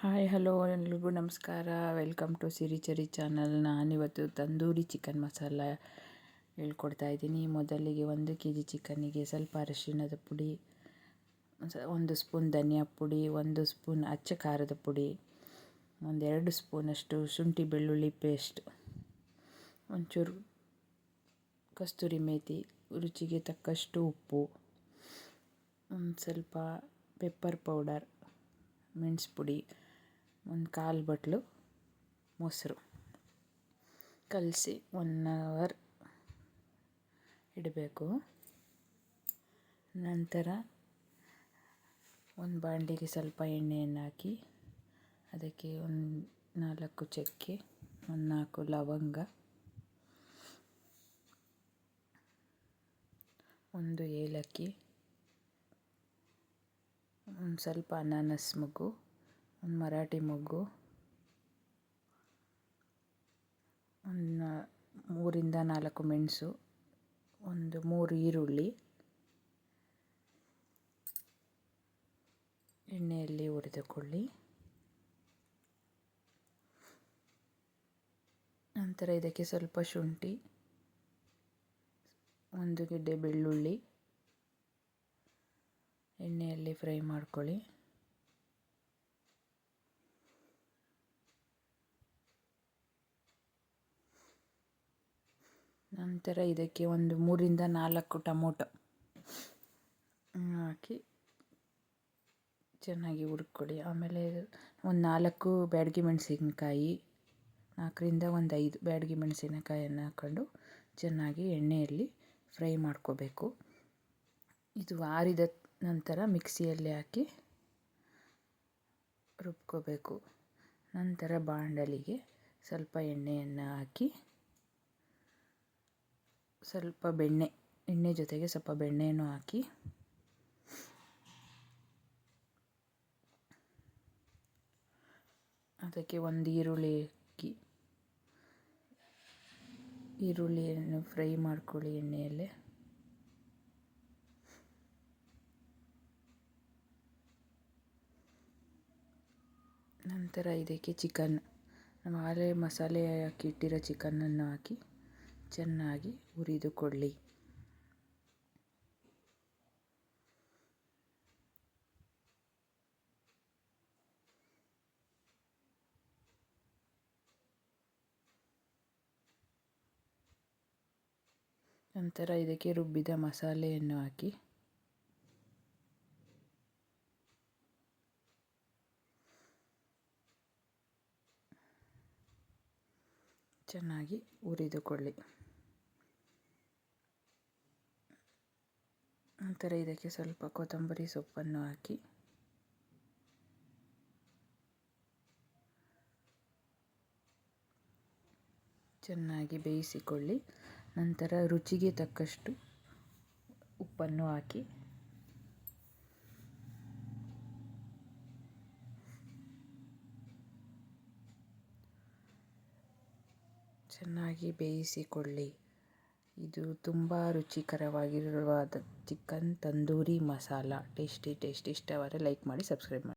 Hi hello ಎಲ್ರಿಗೂ ನಮಸ್ಕಾರ. Welcome to Sirichari channel. ನಾನಿವತ್ತು ತಂದೂರಿ ಚಿಕನ್ ಮಸಾಲ ಹೇಳ್ಕೊಡ್ತಾಯಿದ್ದೀನಿ. ಮೊದಲಿಗೆ 1 kg ಚಿಕನ್ನಿಗೆ ಸ್ವಲ್ಪ ಅರಿಶಿಣದ ಪುಡಿ, 1 ಸ್ಪೂನ್ ಧನಿಯಾ ಪುಡಿ, 1 ಸ್ಪೂನ್ ಅಚ್ಚ ಖಾರದ ಪುಡಿ, 2 ಸ್ಪೂನಷ್ಟು ಶುಂಠಿ ಬೆಳ್ಳುಳ್ಳಿ ಪೇಸ್ಟ್, ಒಂಚೂರು ಕಸ್ತೂರಿ ಮೇಥಿ, ರುಚಿಗೆ ತಕ್ಕಷ್ಟು ಉಪ್ಪು, ಸ್ವಲ್ಪ ಪೆಪ್ಪರ್ ಪೌಡರ್, ಮೆಣಸು ಪುಡಿ, 1/4 ಬಟ್ಲು ಮೊಸರು ಕಲಸಿ 1 ಅವರ್ ಇಡಬೇಕು. ನಂತರ ಒಂದು ಬಾಣಲಿಗೆ ಸ್ವಲ್ಪ ಎಣ್ಣೆಯನ್ನು ಹಾಕಿ ಅದಕ್ಕೆ 4 ಚಕ್ಕೆ, 4 ಲವಂಗ, 1 ಏಲಕ್ಕಿ, ಸ್ವಲ್ಪ ಅನಾನಸ್ ಮೊಗ್ಗು, 1 ಮರಾಠಿ ಮೊಗ್ಗು, 3 ರಿಂದ 4 ಮೆಣಸು, 3 ಈರುಳ್ಳಿ ಎಣ್ಣೆಯಲ್ಲಿ ಹುರಿದುಕೊಳ್ಳಿ. ನಂತರ ಇದಕ್ಕೆ ಸ್ವಲ್ಪ ಶುಂಠಿ, 1 ಗೆಡ್ಡೆ ಬೆಳ್ಳುಳ್ಳಿ ಎಣ್ಣೆಯಲ್ಲಿ ಫ್ರೈ ಮಾಡ್ಕೊಳ್ಳಿ. ನಂತರ ಇದಕ್ಕೆ 3 ರಿಂದ 4 ಟೊಮೊಟೊ ಹಾಕಿ ಚೆನ್ನಾಗಿ ಹುರ್ಕೊಳ್ಳಿ. ಆಮೇಲೆ 4 ಬ್ಯಾಡಗಿ ಮೆಣಸಿನಕಾಯಿ, 4 ರಿಂದ 5 ಬ್ಯಾಡಗಿ ಮೆಣಸಿನಕಾಯಿಯನ್ನು ಹಾಕ್ಕೊಂಡು ಚೆನ್ನಾಗಿ ಎಣ್ಣೆಯಲ್ಲಿ ಫ್ರೈ ಮಾಡ್ಕೋಬೇಕು. ಇದು ಆರಿದ ನಂತರ ಮಿಕ್ಸಿಯಲ್ಲಿ ಹಾಕಿ ರುಬ್ಕೋಬೇಕು. ನಂತರ ಬಾಣಲಿಗೆ ಸ್ವಲ್ಪ ಎಣ್ಣೆಯನ್ನು ಹಾಕಿ ಸ್ವಲ್ಪ ಎಣ್ಣೆ ಜೊತೆಗೆ ಸ್ವಲ್ಪ ಬೆಣ್ಣೆಯನ್ನು ಹಾಕಿ ಅದಕ್ಕೆ 1 ಈರುಳ್ಳಿಯನ್ನು ಫ್ರೈ ಮಾಡ್ಕೊಳ್ಳಿ ಎಣ್ಣೆಯಲ್ಲೇ. ನಂತರ ಇದಕ್ಕೆ ನಾವು ಆಗಲೇ ಮಸಾಲೆ ಹಾಕಿ ಇಟ್ಟಿರೋ ಚಿಕನನ್ನು ಹಾಕಿ ಚೆನ್ನಾಗಿ ಹುರಿದುಕೊಳ್ಳಿ. ನಂತರ ಇದಕ್ಕೆ ರುಬ್ಬಿದ ಮಸಾಲೆಯನ್ನು ಹಾಕಿ ಚೆನ್ನಾಗಿ ಹುರಿದುಕೊಳ್ಳಿ. ನಂತರ ಇದಕ್ಕೆ ಸ್ವಲ್ಪ ಕೊತ್ತಂಬರಿ ಸೊಪ್ಪನ್ನು ಹಾಕಿ ಚೆನ್ನಾಗಿ ಬೇಯಿಸಿಕೊಳ್ಳಿ. ನಂತರ ರುಚಿಗೆ ತಕ್ಕಷ್ಟು ಉಪ್ಪನ್ನು ಹಾಕಿ ಚೆನ್ನಾಗಿ ಬೇಯಿಸಿಕೊಳ್ಳಿ. ಇದು ತುಂಬ ರುಚಿಕರವಾಗಿರುವ ಚಿಕನ್ ತಂದೂರಿ ಮಸಾಲ. ಟೇಸ್ಟಿ ಇಷ್ಟವಾದರೆ ಲೈಕ್ ಮಾಡಿ, ಸಬ್ಸ್ಕ್ರೈಬ್ ಮಾಡಿ.